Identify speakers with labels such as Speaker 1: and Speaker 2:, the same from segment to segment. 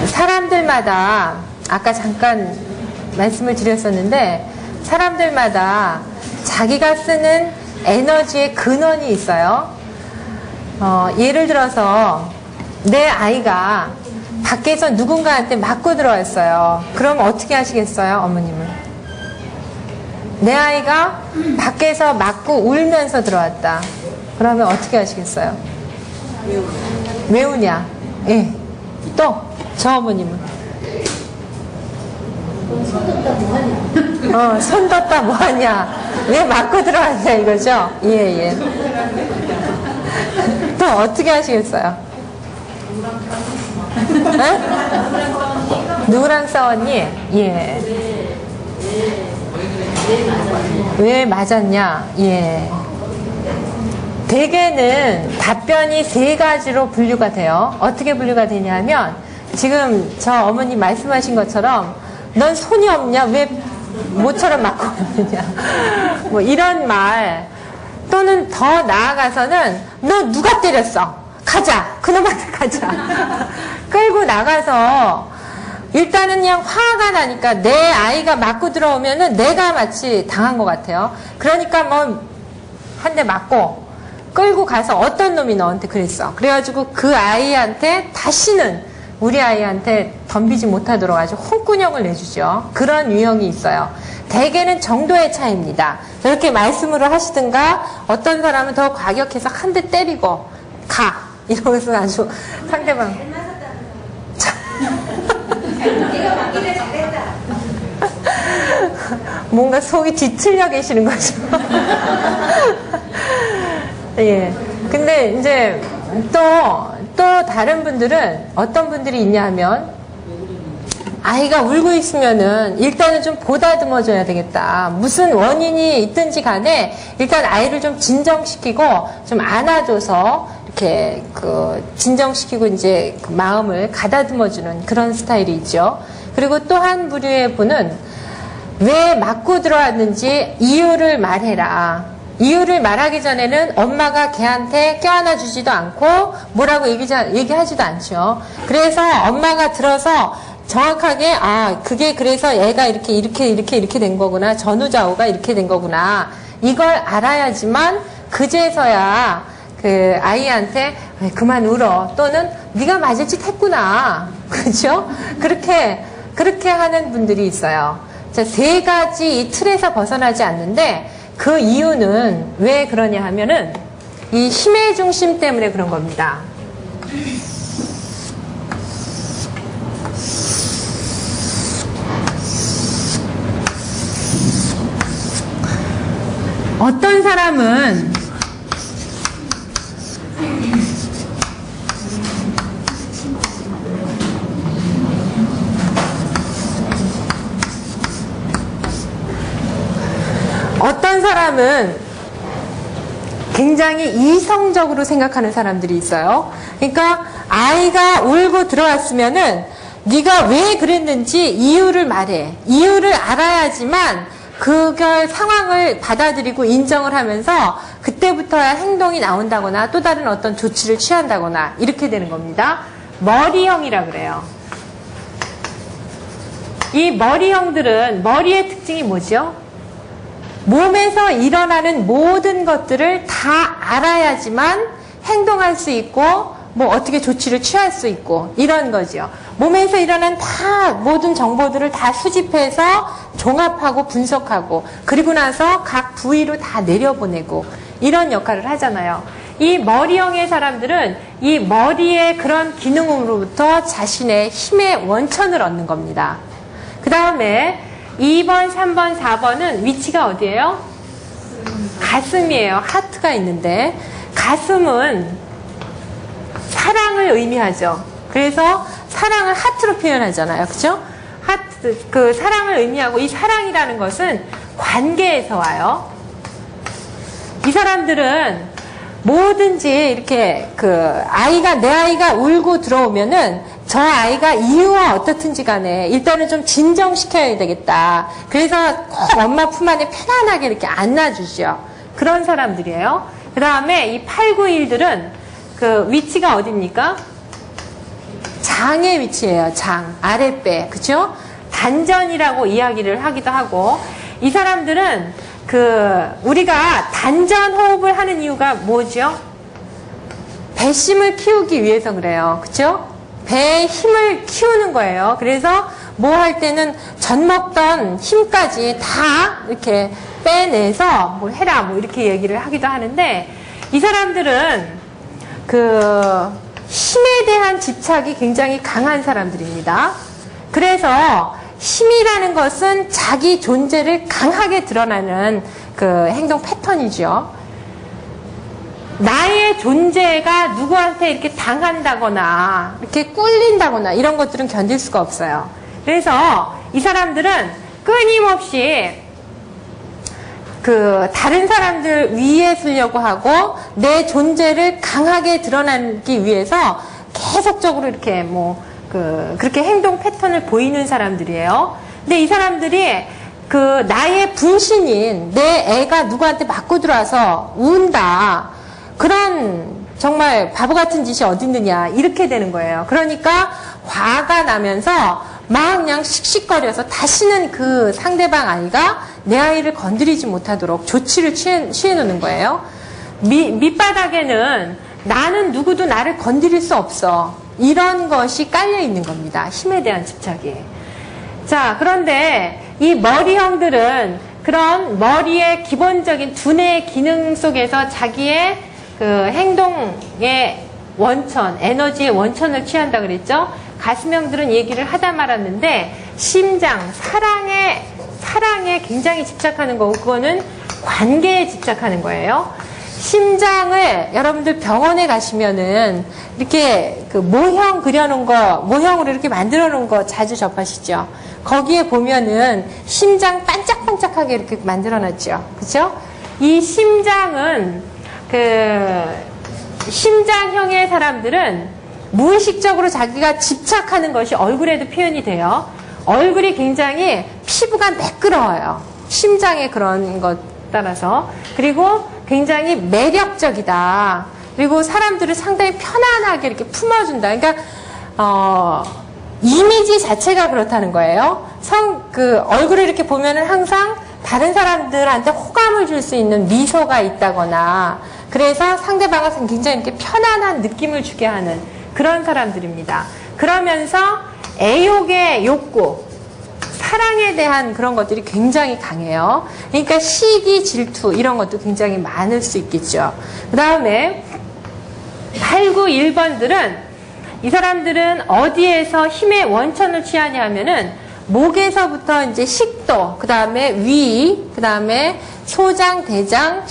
Speaker 1: 사람들마다 아까 잠깐 말씀을 드렸었는데 사람들마다 자기가 쓰는 에너지의 근원이 있어요. 예를 들어서 내 아이가 밖에서 누군가한테 맞고 들어왔어요. 그럼 어떻게 하시겠어요, 어머님은? 내 아이가 밖에서 맞고 울면서 들어왔다. 그러면 어떻게 하시겠어요? 왜 우냐? 예. 또, 저 어머님은? 손 뒀다 뭐하냐? 왜 맞고 들어왔냐, 이거죠? 예. 또 어떻게 하시겠어요? 누구랑 싸웠니? 예. 왜 맞았냐? 예. 대개는 답변이 세 가지로 분류가 돼요. 어떻게 분류가 되냐면 지금 저 어머님 말씀하신 것처럼 넌 손이 없냐? 왜 모처럼 맞고 왔느냐? 뭐 이런 말, 또는 더 나아가서는 너 누가 때렸어? 가자! 그놈한테 가자! 끌고 나가서 일단은 그냥 화가 나니까 내 아이가 맞고 들어오면은 내가 마치 당한 것 같아요. 그러니까 뭐 한 대 맞고 끌고 가서 어떤 놈이 너한테 그랬어. 그래가지고 그 아이한테 다시는 우리 아이한테 덤비지 못하도록 아주 홍군형을 내주죠. 그런 유형이 있어요. 대개는 정도의 차이입니다. 저렇게 말씀으로 하시든가 어떤 사람은 더 과격해서 한 대 때리고 가! 이러면서 아주 상대방 뭔가 속이 뒤틀려 계시는 거죠. 예. 근데 이제 또 다른 분들은 어떤 분들이 있냐 하면 아이가 울고 있으면은 일단은 좀 보다듬어 줘야 되겠다. 무슨 원인이 있든지 간에 일단 아이를 좀 진정시키고 좀 안아줘서 이렇게 진정시키고 이제 그 마음을 가다듬어 주는 그런 스타일이 있죠. 그리고 또 한 부류의 분은 왜 맞고 들어왔는지 이유를 말해라. 이유를 말하기 전에는 엄마가 걔한테 껴안아 주지도 않고 뭐라고 얘기하지도 않죠. 그래서 엄마가 들어서 정확하게 그게 그래서 얘가 이렇게 된 거구나. 전후좌우가 이렇게 된 거구나. 이걸 알아야지만 그제서야 그 아이한테 그만 울어. 또는 네가 맞을 짓 했구나. 그렇죠? 그렇게 하는 분들이 있어요. 자, 세 가지 이 틀에서 벗어나지 않는데 그 이유는 왜 그러냐 하면은 이 힘의 중심 때문에 그런 겁니다. 어떤 사람은 굉장히 이성적으로 생각하는 사람들이 있어요. 그러니까 아이가 울고 들어왔으면은 네가 왜 그랬는지 이유를 말해. 이유를 알아야지만 그걸 상황을 받아들이고 인정을 하면서 그때부터야 행동이 나온다거나 또 다른 어떤 조치를 취한다거나 이렇게 되는 겁니다. 머리형이라 그래요. 이 머리형들은 머리의 특징이 뭐죠? 몸에서 일어나는 모든 것들을 다 알아야지만 행동할 수 있고 뭐 어떻게 조치를 취할 수 있고 이런 거죠. 몸에서 일어난 다 모든 정보들을 다 수집해서 종합하고 분석하고 그리고 나서 각 부위로 다 내려보내고 이런 역할을 하잖아요. 이 머리형의 사람들은 이 머리의 그런 기능으로부터 자신의 힘의 원천을 얻는 겁니다. 그 다음에 2번, 3번, 4번은 위치가 어디예요? 가슴이에요. 하트가 있는데 가슴은 사랑을 의미하죠. 그래서 사랑을 하트로 표현하잖아요. 그렇죠? 하트, 그 사랑을 의미하고 이 사랑이라는 것은 관계에서 와요. 이 사람들은 뭐든지 이렇게 내 아이가 울고 들어오면은 저 아이가 이유와 어떻든지 간에 일단은 좀 진정시켜야 되겠다. 그래서 꼭 엄마 품 안에 편안하게 이렇게 안아주죠. 그런 사람들이에요. 그 다음에 이 8, 9, 1들은 그 위치가 어딥니까? 장의 위치예요. 장, 아랫배, 그죠? 단전이라고 이야기를 하기도 하고, 이 사람들은 우리가 단전 호흡을 하는 이유가 뭐죠? 배심을 키우기 위해서 그래요. 그죠? 배의 힘을 키우는 거예요. 그래서 뭐 할 때는 젖 먹던 힘까지 다 이렇게 빼내서 뭘 해라 뭐 이렇게 얘기를 하기도 하는데, 이 사람들은 힘에 대한 집착이 굉장히 강한 사람들입니다. 그래서 힘이라는 것은 자기 존재를 강하게 드러나는 행동 패턴이죠. 나의 존재가 누구한테 이렇게 당한다거나 이렇게 꿀린다거나 이런 것들은 견딜 수가 없어요. 그래서 이 사람들은 끊임없이 다른 사람들 위에 쓰려고 하고 내 존재를 강하게 드러내기 위해서 계속적으로 이렇게 그렇게 행동 패턴을 보이는 사람들이에요. 근데 이 사람들이 나의 분신인 내 애가 누구한테 맞고 들어와서 운다. 그런 정말 바보 같은 짓이 어딨느냐. 이렇게 되는 거예요. 그러니까 화가 나면서 막 그냥 씩씩거려서 다시는 그 상대방 아이가 내 아이를 건드리지 못하도록 조치를 취해 놓는 거예요. 밑바닥에는 나는 누구도 나를 건드릴 수 없어. 이런 것이 깔려 있는 겁니다. 힘에 대한 집착이. 자, 그런데 이 머리형들은 그런 머리의 기본적인 두뇌의 기능 속에서 자기의 행동의 원천, 에너지의 원천을 취한다 그랬죠? 가슴형들은 얘기를 하다 말았는데, 심장, 사랑에 굉장히 집착하는 거고, 그거는 관계에 집착하는 거예요. 심장을 여러분들 병원에 가시면은 이렇게 모형 그려놓은 거, 모형으로 이렇게 만들어 놓은 거 자주 접하시죠? 거기에 보면은 심장 반짝반짝하게 이렇게 만들어 놨죠. 그죠? 이 심장은 심장형의 사람들은 무의식적으로 자기가 집착하는 것이 얼굴에도 표현이 돼요. 얼굴이 굉장히 피부가 매끄러워요. 심장의 그런 것 따라서. 그리고 굉장히 매력적이다. 그리고 사람들을 상당히 편안하게 이렇게 품어준다. 그러니까 이미지 자체가 그렇다는 거예요. 얼굴을 이렇게 보면은 항상 다른 사람들한테 호감을 줄 수 있는 미소가 있다거나, 그래서 상대방을 굉장히 이렇게 편안한 느낌을 주게 하는 그런 사람들입니다. 그러면서 애욕의 욕구, 사랑에 대한 그런 것들이 굉장히 강해요. 그러니까 시기, 질투 이런 것도 굉장히 많을 수 있겠죠. 그 다음에 8, 9, 1번들은 이 사람들은 어디에서 힘의 원천을 취하냐 하면은 목에서부터 이제 식도, 그 다음에 위, 그 다음에 소장, 대장,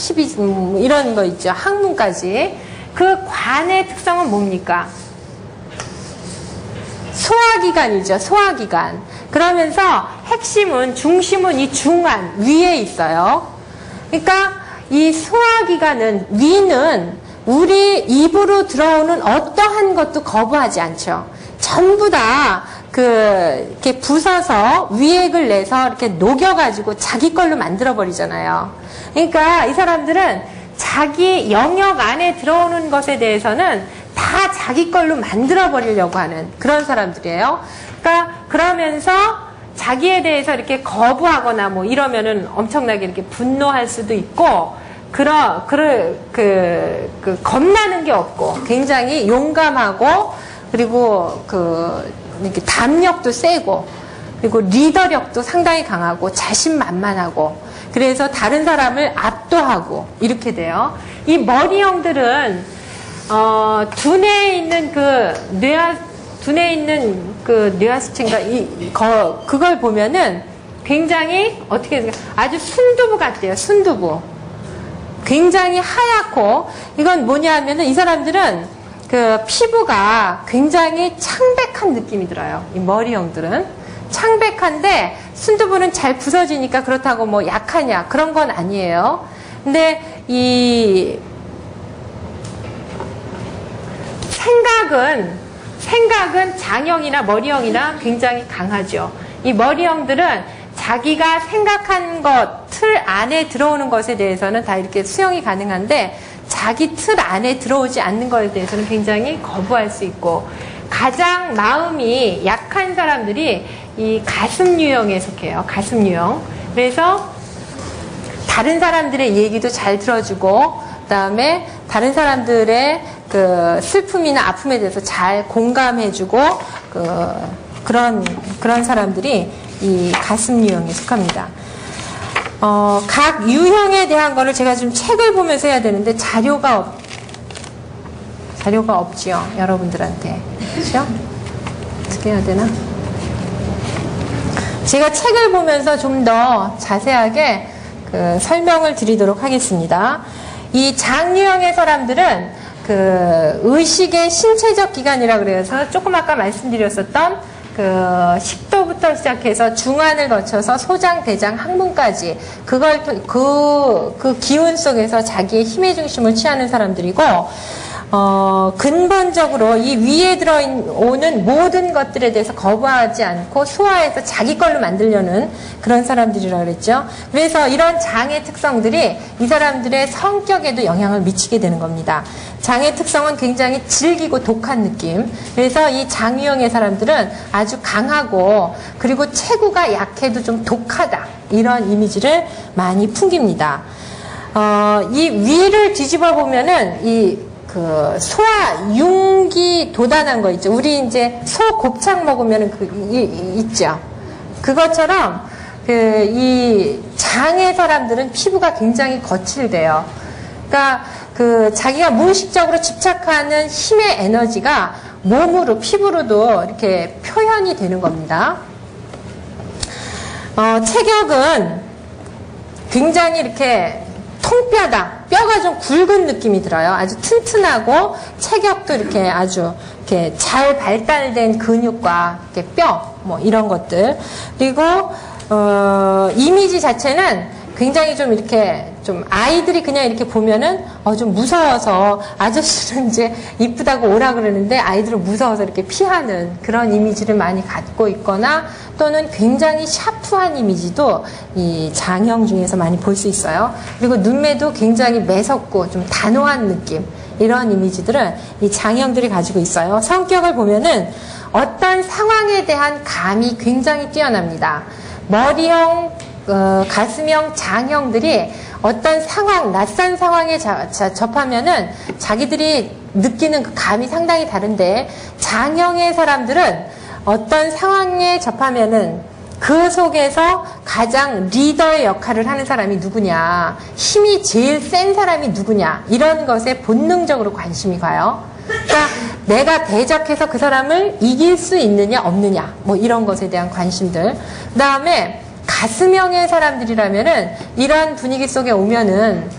Speaker 1: 이런 거 있죠. 항문까지. 그 관의 특성은 뭡니까? 소화기관이죠. 소화기관. 그러면서 핵심은, 중심은 이 중안, 위에 있어요. 그러니까 이 소화기관은, 위는 우리 입으로 들어오는 어떠한 것도 거부하지 않죠. 전부 다 이렇게 부숴서 위액을 내서 이렇게 녹여가지고 자기 걸로 만들어버리잖아요. 그러니까 이 사람들은 자기 영역 안에 들어오는 것에 대해서는 다 자기 걸로 만들어버리려고 하는 그런 사람들이에요. 그러니까 그러면서 자기에 대해서 이렇게 거부하거나 뭐 이러면은 엄청나게 이렇게 분노할 수도 있고, 겁나는 게 없고 굉장히 용감하고, 그리고 이렇게 담력도 세고, 그리고 리더력도 상당히 강하고 자신만만하고, 그래서 다른 사람을 압도하고 이렇게 돼요. 이 머리형들은 두뇌에 있는 뇌하수체인가 그걸 보면은 굉장히 아주 순두부 같대요. 순두부. 굉장히 하얗고, 이건 뭐냐 하면은 이 사람들은 피부가 굉장히 창백한 느낌이 들어요. 이 머리형들은. 창백한데 순두부는 잘 부서지니까 그렇다고 뭐 약하냐 그런 건 아니에요. 근데 이 생각은 장형이나 머리형이나 굉장히 강하죠. 이 머리형들은 자기가 생각한 것, 틀 안에 들어오는 것에 대해서는 다 이렇게 수용이 가능한데, 자기 틀 안에 들어오지 않는 것에 대해서는 굉장히 거부할 수 있고, 가장 마음이 약한 사람들이 이 가슴 유형에 속해요. 가슴 유형. 그래서 다른 사람들의 얘기도 잘 들어주고, 그다음에 다른 사람들의 그 슬픔이나 아픔에 대해서 잘 공감해주고, 그런 사람들이 이 가슴 유형에 속합니다. 각 유형에 대한 거를 제가 좀 책을 보면서 해야 되는데 자료가 없지요, 여러분들한테. 그렇죠? 어떻게 해야 되나? 제가 책을 보면서 좀 더 자세하게 설명을 드리도록 하겠습니다. 이 장유형의 사람들은 의식의 신체적 기관이라 그래서 조금 아까 말씀드렸었던 식도부터 시작해서 중안을 거쳐서 소장, 대장, 항문까지 그 기운 속에서 자기의 힘의 중심을 취하는 사람들이고, 근본적으로 이 위에 들어오는 모든 것들에 대해서 거부하지 않고 소화해서 자기 걸로 만들려는 그런 사람들이라고 그랬죠. 그래서 이런 장의 특성들이 이 사람들의 성격에도 영향을 미치게 되는 겁니다. 장의 특성은 굉장히 질기고 독한 느낌. 그래서 이 장유형의 사람들은 아주 강하고, 그리고 체구가 약해도 좀 독하다, 이런 이미지를 많이 풍깁니다. 이 위를 뒤집어 보면은 소화 융기 도단한 거 있죠. 우리 이제 소 곱창 먹으면은 있죠. 그것처럼 이 장의 사람들은 피부가 굉장히 거칠대요. 그러니까 자기가 무의식적으로 집착하는 힘의 에너지가 몸으로, 피부로도 이렇게 표현이 되는 겁니다. 체격은 굉장히 이렇게 통뼈다, 뼈가 좀 굵은 느낌이 들어요. 아주 튼튼하고 체격도 이렇게 아주 이렇게 잘 발달된 근육과 이렇게 뼈, 뭐 이런 것들. 그리고 이미지 자체는 굉장히 좀 이렇게 좀 아이들이 그냥 이렇게 보면은 좀 무서워서, 아저씨는 이제 이쁘다고 오라 그러는데 아이들은 무서워서 이렇게 피하는 그런 이미지를 많이 갖고 있거나, 또는 굉장히 샤프한 이미지도 이 장형 중에서 많이 볼 수 있어요. 그리고 눈매도 굉장히 매섭고 좀 단호한 느낌, 이런 이미지들은 이 장형들이 가지고 있어요. 성격을 보면은 어떤 상황에 대한 감이 굉장히 뛰어납니다. 머리형, 가슴형, 장형들이 어떤 상황, 낯선 상황에 접하면은 자기들이 느끼는 그 감이 상당히 다른데, 장형의 사람들은 어떤 상황에 접하면은 그 속에서 가장 리더의 역할을 하는 사람이 누구냐, 힘이 제일 센 사람이 누구냐, 이런 것에 본능적으로 관심이 가요. 그러니까 내가 대적해서 그 사람을 이길 수 있느냐 없느냐, 뭐 이런 것에 대한 관심들. 그 다음에 가슴형의 사람들이라면은 이런 분위기 속에 오면은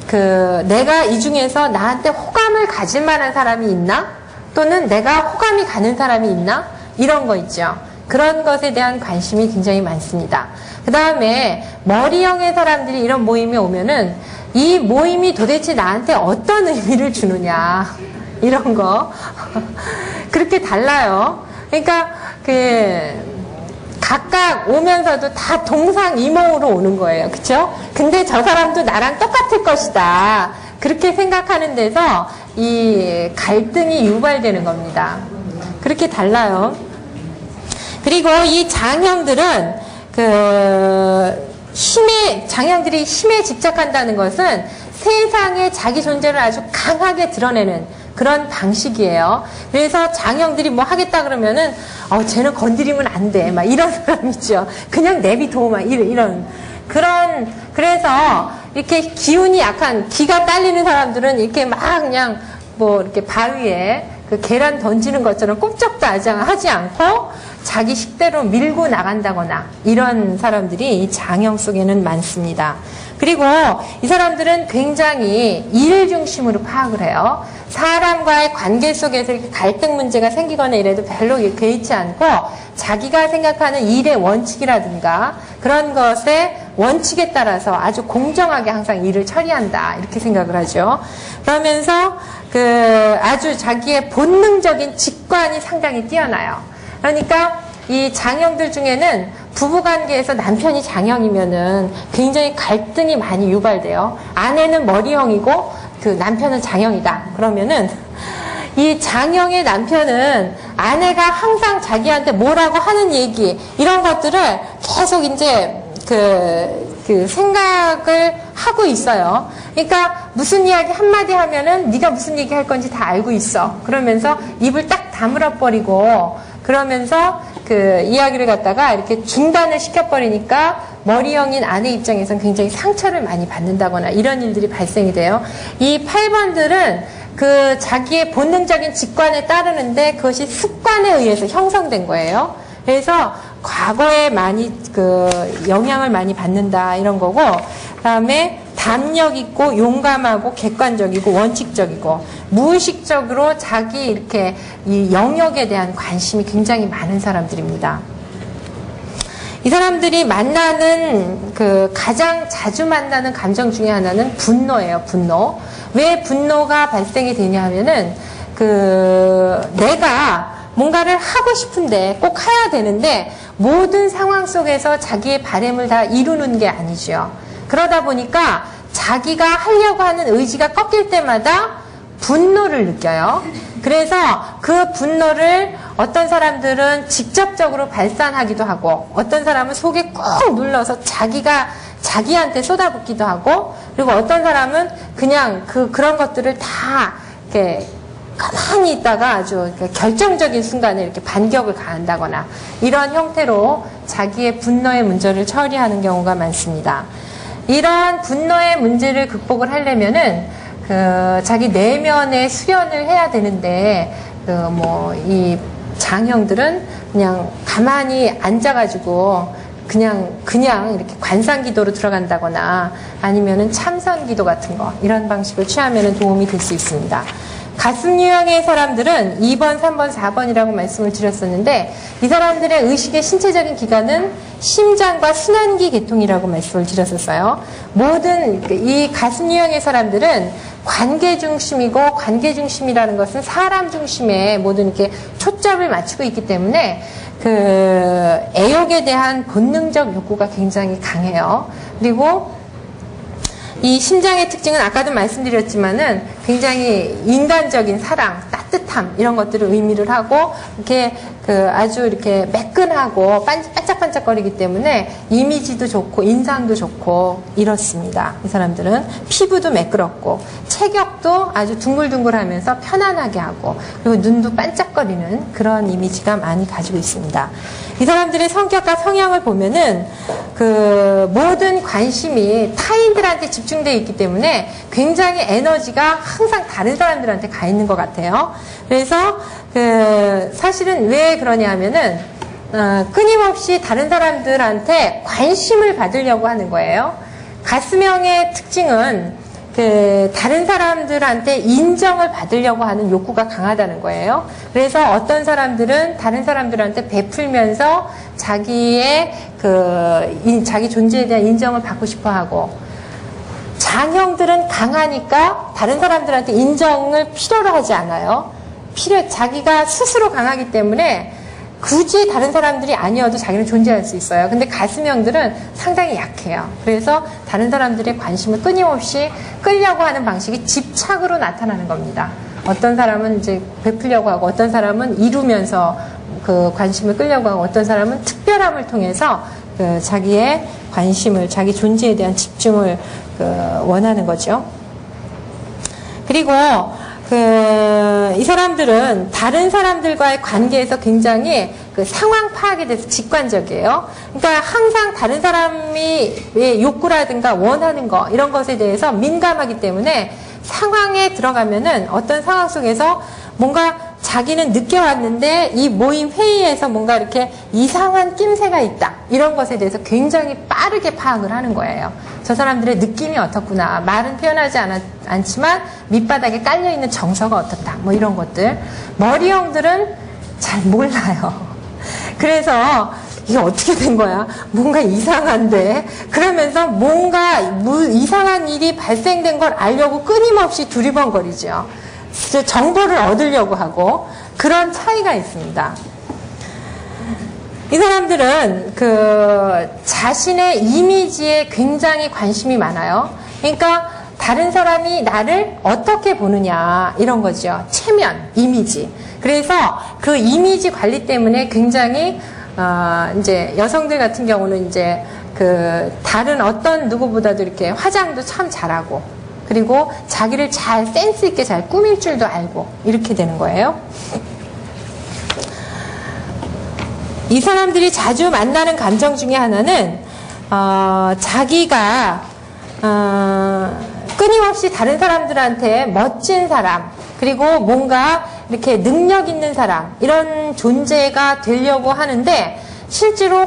Speaker 1: 내가 이 중에서 나한테 호감을 가질 만한 사람이 있나? 또는 내가 호감이 가는 사람이 있나? 이런 거 있죠. 그런 것에 대한 관심이 굉장히 많습니다. 그 다음에 머리형의 사람들이 이런 모임에 오면은 이 모임이 도대체 나한테 어떤 의미를 주느냐, 이런 거. 그렇게 달라요. 그러니까 각각 오면서도 다 동상이몽으로 오는 거예요. 그쵸? 근데 저 사람도 나랑 똑같을 것이다, 그렇게 생각하는 데서 이 갈등이 유발되는 겁니다. 그렇게 달라요. 그리고 이 장형들은 장형들이 힘에 집착한다는 것은 세상에 자기 존재를 아주 강하게 드러내는 그런 방식이에요. 그래서 장형들이 뭐 하겠다 그러면은 쟤는 건드리면 안 돼, 막 이런 사람이죠. 그냥 내비둬, 막 이런 그래서 이렇게 기운이 약한, 기가 딸리는 사람들은 이렇게 막 그냥 뭐 이렇게 바위에 계란 던지는 것처럼 꼼짝도 하지 않고 자기 식대로 밀고 나간다거나, 이런 사람들이 이 장형 속에는 많습니다. 그리고 이 사람들은 굉장히 일 중심으로 파악을 해요. 사람과의 관계 속에서 이렇게 갈등 문제가 생기거나 이래도 별로 개의치 않고, 자기가 생각하는 일의 원칙이라든가 그런 것의 원칙에 따라서 아주 공정하게 항상 일을 처리한다, 이렇게 생각을 하죠. 그러면서 아주 자기의 본능적인 직관이 상당히 뛰어나요. 그러니까 이 장형들 중에는 부부관계에서 남편이 장형이면은 굉장히 갈등이 많이 유발돼요. 아내는 머리형이고 남편은 장형이다. 그러면은 이 장형의 남편은 아내가 항상 자기한테 뭐라고 하는 얘기, 이런 것들을 계속 이제 그 생각을 하고 있어요. 그러니까 무슨 이야기 한마디 하면은 네가 무슨 얘기 할 건지 다 알고 있어. 그러면서 입을 딱 다물어 버리고, 그러면서 그 이야기를 갖다가 이렇게 중단을 시켜버리니까 머리형인 아내 입장에서는 굉장히 상처를 많이 받는다거나 이런 일들이 발생이 돼요. 이 8번들은 그 자기의 본능적인 직관에 따르는데 그것이 습관에 의해서 형성된 거예요. 그래서 과거에 많이 그 영향을 많이 받는다 이런 거고, 그다음에 담력 있고 용감하고 객관적이고 원칙적이고 무의식적으로 자기 이렇게 이 영역에 대한 관심이 굉장히 많은 사람들입니다. 이 사람들이 만나는 그 가장 자주 만나는 감정 중에 하나는 분노예요. 분노. 왜 분노가 발생이 되냐 하면은 그 내가 뭔가를 하고 싶은데 꼭 해야 되는데 모든 상황 속에서 자기의 바람을 다 이루는 게 아니죠. 그러다 보니까 자기가 하려고 하는 의지가 꺾일 때마다 분노를 느껴요. 그래서 그 분노를 어떤 사람들은 직접적으로 발산하기도 하고, 어떤 사람은 속에 꾹 눌러서 자기한테 쏟아붓기도 하고, 그리고 어떤 사람은 그냥 그런 것들을 다 이렇게 가만히 있다가 아주 결정적인 순간에 이렇게 반격을 가한다거나 이런 형태로 자기의 분노의 문제를 처리하는 경우가 많습니다. 이러한 분노의 문제를 극복을 하려면은 자기 내면의 수련을 해야 되는데 이 장형들은 그냥 가만히 앉아가지고 그냥 이렇게 관상기도로 들어간다거나 아니면은 참선기도 같은 거 이런 방식을 취하면은 도움이 될 수 있습니다. 가슴 유형의 사람들은 2번, 3번, 4번이라고 말씀을 드렸었는데 이 사람들의 의식의 신체적인 기관은 심장과 순환기 계통이라고 말씀을 드렸었어요. 모든 이 가슴 유형의 사람들은 관계 중심이고, 관계 중심이라는 것은 사람 중심에 모든 이렇게 초점을 맞추고 있기 때문에 그 애욕에 대한 본능적 욕구가 굉장히 강해요. 그리고 이 심장의 특징은 아까도 말씀드렸지만은 굉장히 인간적인 사랑, 따뜻함 이런 것들을 의미를 하고 이렇게 아주 이렇게 매끈하고 반짝반짝거리기 때문에 이미지도 좋고 인상도 좋고 이렇습니다. 이 사람들은 피부도 매끄럽고 체격도 아주 둥글둥글하면서 편안하게 하고 그리고 눈도 반짝거리는 그런 이미지가 많이 가지고 있습니다. 이 사람들의 성격과 성향을 보면은 모든 관심이 타인들한테 집중되어 있기 때문에 굉장히 에너지가 항상 다른 사람들한테 가 있는 것 같아요. 그래서 사실은 왜 그러냐 하면은 끊임없이 다른 사람들한테 관심을 받으려고 하는 거예요. 가슴형의 특징은 다른 사람들한테 인정을 받으려고 하는 욕구가 강하다는 거예요. 그래서 어떤 사람들은 다른 사람들한테 베풀면서 자기의 자기 존재에 대한 인정을 받고 싶어 하고, 장형들은 강하니까 다른 사람들한테 인정을 필요로 하지 않아요. 자기가 스스로 강하기 때문에 굳이 다른 사람들이 아니어도 자기는 존재할 수 있어요. 근데 가슴형들은 상당히 약해요. 그래서 다른 사람들의 관심을 끊임없이 끌려고 하는 방식이 집착으로 나타나는 겁니다. 어떤 사람은 이제 베풀려고 하고, 어떤 사람은 이루면서 그 관심을 끌려고 하고, 어떤 사람은 특별함을 통해서 자기의 관심을, 자기 존재에 대한 집중을 원하는 거죠. 그리고 이 사람들은 다른 사람들과의 관계에서 굉장히 상황 파악에 대해서 직관적이에요. 그러니까 항상 다른 사람이 욕구라든가 원하는 거 이런 것에 대해서 민감하기 때문에 상황에 들어가면은 어떤 상황 속에서 뭔가 자기는 늦게 왔는데 이 모임 회의에서 뭔가 이렇게 이상한 낌새가 있다 이런 것에 대해서 굉장히 빠르게 파악을 하는 거예요. 저 사람들의 느낌이 어떻구나, 말은 표현하지 않지만 밑바닥에 깔려있는 정서가 어떻다 뭐 이런 것들. 머리형들은 잘 몰라요. 그래서 이게 어떻게 된 거야? 뭔가 이상한데? 그러면서 뭔가 이상한 일이 발생된 걸 알려고 끊임없이 두리번거리죠. 정보를 얻으려고 하고 그런 차이가 있습니다. 이 사람들은 자신의 이미지에 굉장히 관심이 많아요. 그러니까 다른 사람이 나를 어떻게 보느냐 이런 거죠. 체면, 이미지. 그래서 그 이미지 관리 때문에 굉장히 이제 여성들 같은 경우는 이제 그 다른 어떤 누구보다도 이렇게 화장도 참 잘하고 그리고 자기를 잘 센스 있게 잘 꾸밀 줄도 알고 이렇게 되는 거예요. 이 사람들이 자주 만나는 감정 중에 하나는 자기가 끊임없이 다른 사람들한테 멋진 사람 그리고 뭔가 이렇게 능력 있는 사람 이런 존재가 되려고 하는데 실제로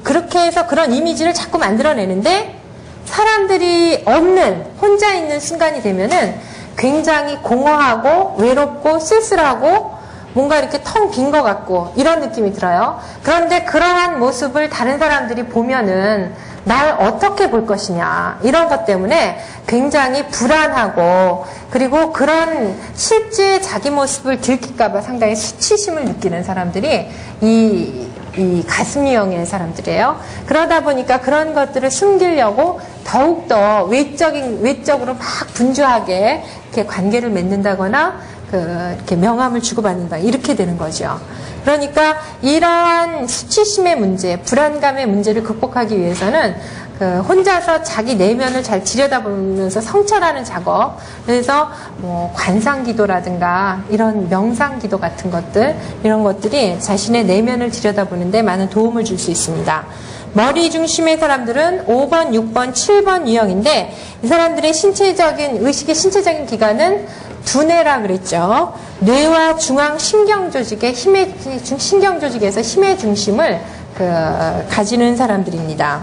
Speaker 1: 그렇게 해서 그런 이미지를 자꾸 만들어내는데 사람들이 없는 혼자 있는 순간이 되면은 굉장히 공허하고 외롭고 쓸쓸하고 뭔가 이렇게 텅 빈 것 같고 이런 느낌이 들어요. 그런데 그러한 모습을 다른 사람들이 보면은 날 어떻게 볼 것이냐 이런 것 때문에 굉장히 불안하고 그리고 그런 실제 자기 모습을 들킬까 봐 상당히 수치심을 느끼는 사람들이 이 가슴 유형의 사람들이에요. 그러다 보니까 그런 것들을 숨기려고 더욱더 외적으로 막 분주하게 이렇게 관계를 맺는다거나 이렇게 명함을 주고받는다 이렇게 되는 거죠. 그러니까 이러한 수치심의 문제, 불안감의 문제를 극복하기 위해서는 혼자서 자기 내면을 잘 들여다보면서 성찰하는 작업, 그래서 뭐 관상기도라든가 이런 명상기도 같은 것들, 이런 것들이 자신의 내면을 들여다보는데 많은 도움을 줄 수 있습니다. 머리 중심의 사람들은 5번, 6번, 7번 유형인데 이 사람들의 의식의 신체적인 기관은 두뇌라 그랬죠. 뇌와 중앙 신경조직에서 힘의 중심을 가지는 사람들입니다.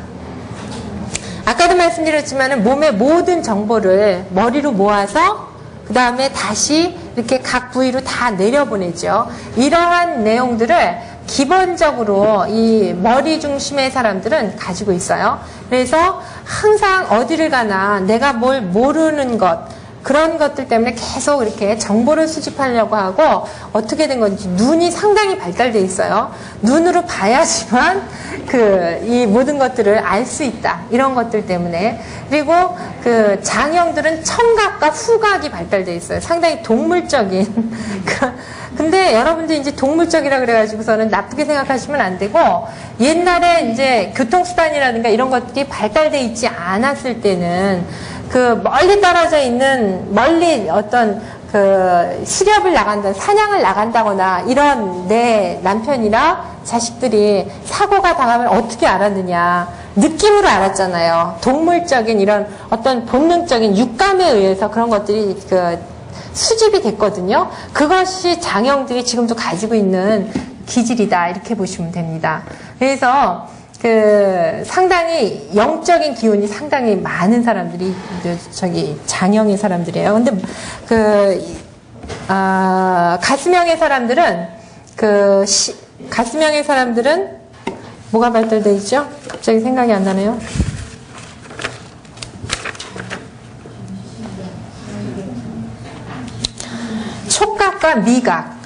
Speaker 1: 아까도 말씀드렸지만 몸의 모든 정보를 머리로 모아서 그 다음에 다시 이렇게 각 부위로 다 내려보내죠. 이러한 내용들을 기본적으로 이 머리 중심의 사람들은 가지고 있어요. 그래서 항상 어디를 가나 내가 뭘 모르는 것 그런 것들 때문에 계속 이렇게 정보를 수집하려고 하고 어떻게 된 건지 눈이 상당히 발달돼 있어요. 눈으로 봐야지만 이 모든 것들을 알 수 있다. 이런 것들 때문에. 그리고 장형들은 청각과 후각이 발달돼 있어요. 상당히 동물적인. 근데 여러분들 이제 동물적이라 그래가지고서는 나쁘게 생각하시면 안 되고 옛날에 이제 교통수단이라든가 이런 것들이 발달돼 있지 않았을 때는 멀리 떨어져 있는, 멀리 어떤 수렵을 사냥을 나간다거나 이런 내 남편이나 자식들이 사고가 당하면 어떻게 알았느냐. 느낌으로 알았잖아요. 동물적인 이런 어떤 본능적인 육감에 의해서 그런 것들이 수집이 됐거든요. 그것이 장형들이 지금도 가지고 있는 기질이다. 이렇게 보시면 됩니다. 그래서 상당히 영적인 기운이 상당히 많은 사람들이 장형의 사람들이에요. 근데 가슴형의 사람들은 뭐가 발달되어 있죠? 갑자기 생각이 안 나네요.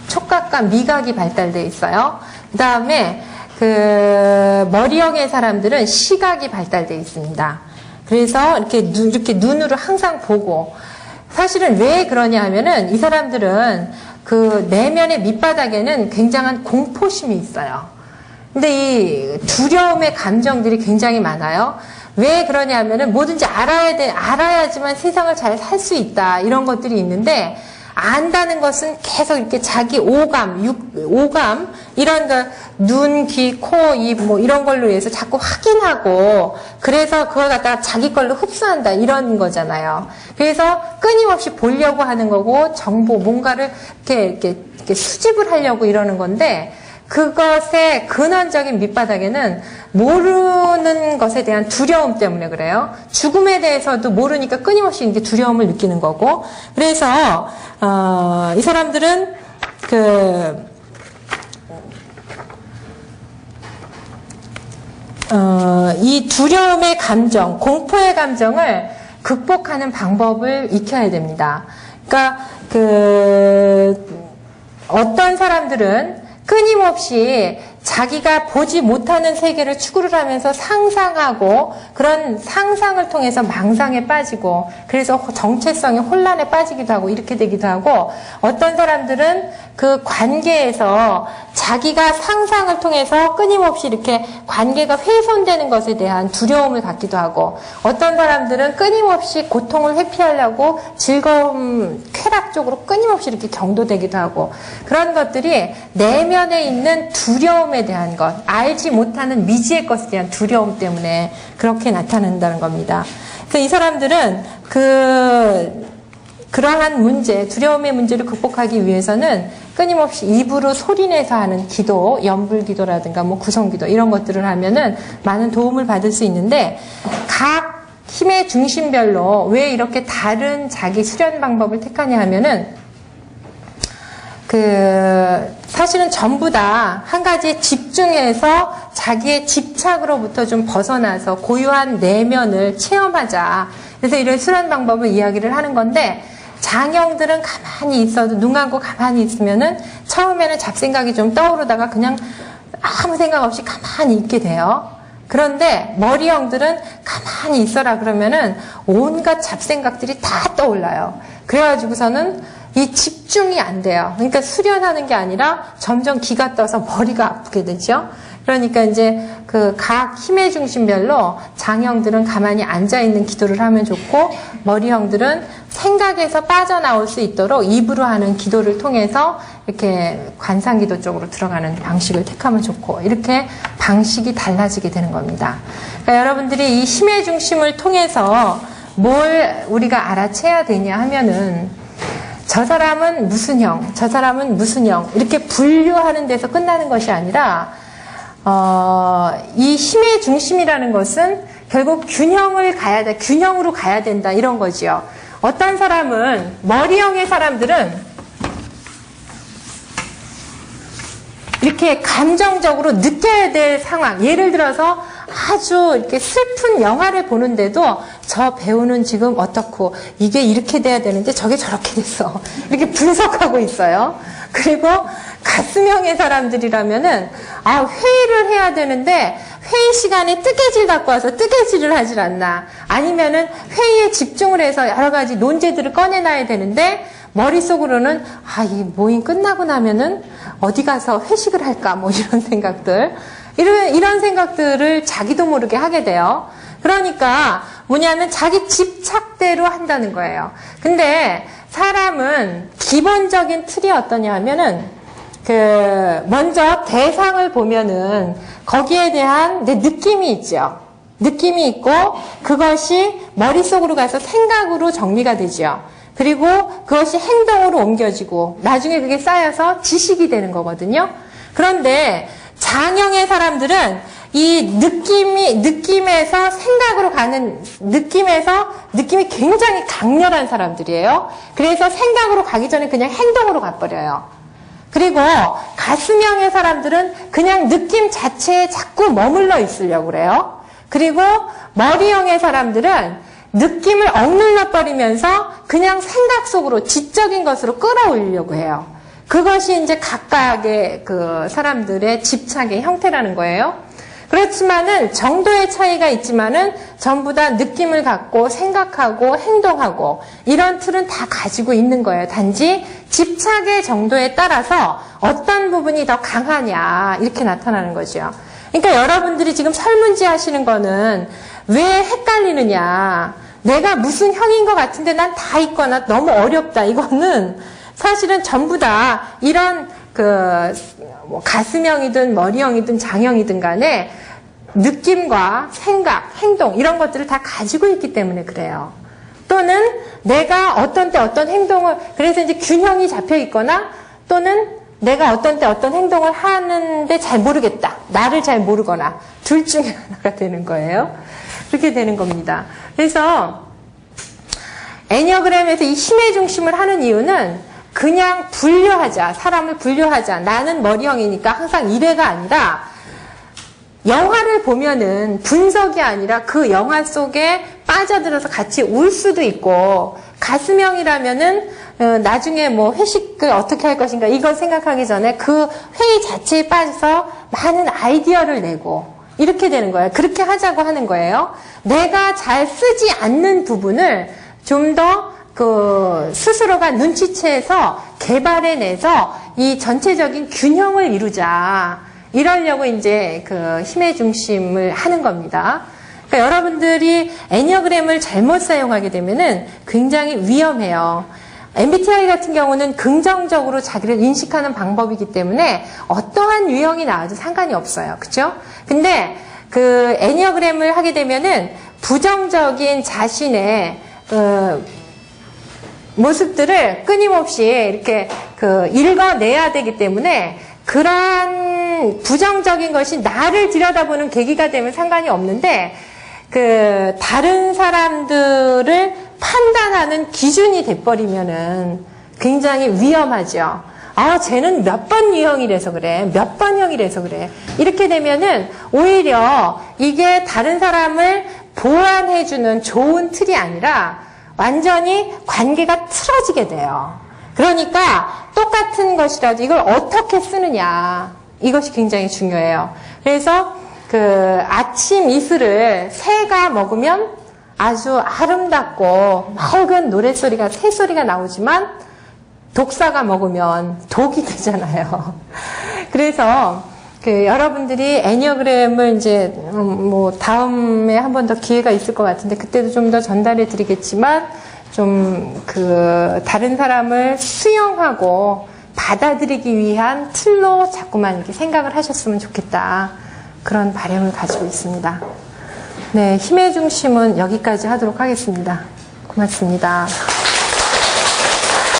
Speaker 1: 촉각과 미각이 발달되어 있어요. 그 다음에 머리형의 사람들은 시각이 발달되어 있습니다. 그래서 이렇게 눈으로 항상 보고, 사실은 왜 그러냐 하면은 이 사람들은 내면의 밑바닥에는 굉장한 공포심이 있어요. 근데 이 두려움의 감정들이 굉장히 많아요. 왜 그러냐 하면은 뭐든지 알아야지만 세상을 잘 살 수 있다. 이런 것들이 있는데, 안다는 것은 계속 이렇게 자기 오감, 이런 눈, 귀, 코, 입, 이런 걸로 해서 자꾸 확인하고, 그래서 그걸 갖다가 자기 걸로 흡수한다, 이런 거잖아요. 그래서 끊임없이 보려고 하는 거고, 정보, 뭔가를 이렇게 수집을 하려고 이러는 건데, 그것의 근원적인 밑바닥에는 모르는 것에 대한 두려움 때문에 그래요. 죽음에 대해서도 모르니까 끊임없이 이제 두려움을 느끼는 거고. 그래서 이 사람들은 이 두려움의 감정, 공포의 감정을 극복하는 방법을 익혀야 됩니다. 그러니까 어떤 사람들은 끊임없이 자기가 보지 못하는 세계를 추구를 하면서 상상하고 그런 상상을 통해서 망상에 빠지고 그래서 정체성의 혼란에 빠지기도 하고 이렇게 되기도 하고 어떤 사람들은 그 관계에서 자기가 상상을 통해서 끊임없이 이렇게 관계가 훼손되는 것에 대한 두려움을 갖기도 하고 어떤 사람들은 끊임없이 고통을 회피하려고 즐거움, 쾌락 쪽으로 끊임없이 이렇게 경도되기도 하고 그런 것들이 내면에 있는 두려움에 대한 것, 알지 못하는 미지의 것에 대한 두려움 때문에 그렇게 나타난다는 겁니다. 그래서 이 사람들은 그러한 문제, 두려움의 문제를 극복하기 위해서는 끊임없이 입으로 소리내서 하는 기도, 연불기도라든가 뭐 구성기도 이런 것들을 하면은 많은 도움을 받을 수 있는데 각 힘의 중심별로 왜 이렇게 다른 자기 수련 방법을 택하냐 하면은 사실은 전부 다 한 가지에 집중해서 자기의 집착으로부터 좀 벗어나서 고유한 내면을 체험하자. 그래서 이런 수련 방법을 이야기를 하는 건데 장형들은 가만히 있어도 눈 감고 가만히 있으면은 처음에는 잡생각이 좀 떠오르다가 그냥 아무 생각 없이 가만히 있게 돼요. 그런데 머리형들은 가만히 있어라 그러면은 온갖 잡생각들이 다 떠올라요. 그래가지고서는 이 집중이 안 돼요. 그러니까 수련하는 게 아니라 점점 기가 떠서 머리가 아프게 되죠. 그러니까 이제 각 힘의 중심별로 장형들은 가만히 앉아있는 기도를 하면 좋고 머리형들은 생각에서 빠져나올 수 있도록 입으로 하는 기도를 통해서 이렇게 관상기도 쪽으로 들어가는 방식을 택하면 좋고 이렇게 방식이 달라지게 되는 겁니다. 그러니까 여러분들이 이 힘의 중심을 통해서 뭘 우리가 알아채야 되냐 하면은 저 사람은 무슨 형, 저 사람은 무슨 형 이렇게 분류하는 데서 끝나는 것이 아니라 이 힘의 중심이라는 것은 결국 균형을 가야 돼, 균형으로 가야 된다 이런 거지요. 어떤 사람은 머리형의 사람들은 이렇게 감정적으로 느껴야 될 상황, 예를 들어서 아주 이렇게 슬픈 영화를 보는데도 저 배우는 지금 어떻고 이게 이렇게 돼야 되는데 저게 저렇게 됐어 이렇게 분석하고 있어요. 그리고 가슴형의 사람들이라면은 회의를 해야 되는데 회의 시간에 뜨개질 갖고 와서 뜨개질을 하질 않나 아니면은 회의에 집중을 해서 여러 가지 논제들을 꺼내놔야 되는데 머릿속으로는 이 모임 끝나고 나면은 어디 가서 회식을 할까 뭐 이런 생각들 이런 생각들을 자기도 모르게 하게 돼요. 그러니까 뭐냐면 자기 집착대로 한다는 거예요. 근데 사람은 기본적인 틀이 어떠냐 하면은 먼저 대상을 보면은 거기에 대한 내 느낌이 있죠. 느낌이 있고 그것이 머릿속으로 가서 생각으로 정리가 되죠. 그리고 그것이 행동으로 옮겨지고 나중에 그게 쌓여서 지식이 되는 거거든요. 그런데 장형의 사람들은 이 느낌에서 생각으로 가는 느낌이 굉장히 강렬한 사람들이에요. 그래서 생각으로 가기 전에 그냥 행동으로 가버려요. 그리고 가슴형의 사람들은 그냥 느낌 자체에 자꾸 머물러 있으려고 그래요. 그리고 머리형의 사람들은 느낌을 억눌러 버리면서 그냥 생각 속으로 지적인 것으로 끌어올리려고 해요. 그것이 이제 각각의 사람들의 집착의 형태라는 거예요. 그렇지만은 정도의 차이가 있지만은 전부 다 느낌을 갖고 생각하고 행동하고 이런 틀은 다 가지고 있는 거예요. 단지 집착의 정도에 따라서 어떤 부분이 더 강하냐 이렇게 나타나는 거죠. 그러니까 여러분들이 지금 설문지 하시는 거는 왜 헷갈리느냐 내가 무슨 형인 것 같은데 난 다 있거나 너무 어렵다 이거는 사실은 전부 다 이런 가슴형이든 머리형이든 장형이든 간에 느낌과 생각, 행동 이런 것들을 다 가지고 있기 때문에 그래요. 또는 내가 어떤 때 어떤 행동을 그래서 이제 균형이 잡혀 있거나 또는 내가 어떤 때 어떤 행동을 하는데 잘 모르겠다. 나를 잘 모르거나 둘 중에 하나가 되는 거예요. 그렇게 되는 겁니다. 그래서 애니어그램에서 이 힘의 중심을 하는 이유는 그냥 분류하자. 사람을 분류하자. 나는 머리형이니까 항상 이래가 아니라 영화를 보면은 분석이 아니라 그 영화 속에 빠져들어서 같이 울 수도 있고 가슴형이라면은 나중에 뭐 회식을 어떻게 할 것인가 이걸 생각하기 전에 그 회의 자체에 빠져서 많은 아이디어를 내고 이렇게 되는 거예요. 그렇게 하자고 하는 거예요. 내가 잘 쓰지 않는 부분을 좀 더 스스로가 눈치채서 개발해내서 이 전체적인 균형을 이루자. 이러려고 이제 힘의 중심을 하는 겁니다. 그러니까 여러분들이 애니어그램을 잘못 사용하게 되면은 굉장히 위험해요. MBTI 같은 경우는 긍정적으로 자기를 인식하는 방법이기 때문에 어떠한 유형이 나와도 상관이 없어요. 그쵸? 근데 애니어그램을 하게 되면은 부정적인 자신의 모습들을 끊임없이 이렇게 읽어내야 되기 때문에 그러한 부정적인 것이 나를 들여다보는 계기가 되면 상관이 없는데 다른 사람들을 판단하는 기준이 돼버리면은 굉장히 위험하죠. 아, 쟤는 몇 번 유형이라서 그래. 몇 번형이라서 그래. 이렇게 되면은 오히려 이게 다른 사람을 보완해주는 좋은 틀이 아니라 완전히 관계가 틀어지게 돼요. 그러니까 똑같은 것이라도 이걸 어떻게 쓰느냐. 이것이 굉장히 중요해요. 그래서 아침 이슬을 새가 먹으면 아주 아름답고 맑은 노랫소리가, 새소리가 나오지만 독사가 먹으면 독이 되잖아요. 그래서 여러분들이 애니어그램을 이제 다음에 한 번 더 기회가 있을 것 같은데 그때도 좀 더 전달해 드리겠지만 좀 다른 사람을 수용하고 받아들이기 위한 틀로 자꾸만 이렇게 생각을 하셨으면 좋겠다. 그런 바람을 가지고 있습니다. 네, 힘의 중심은 여기까지 하도록 하겠습니다. 고맙습니다.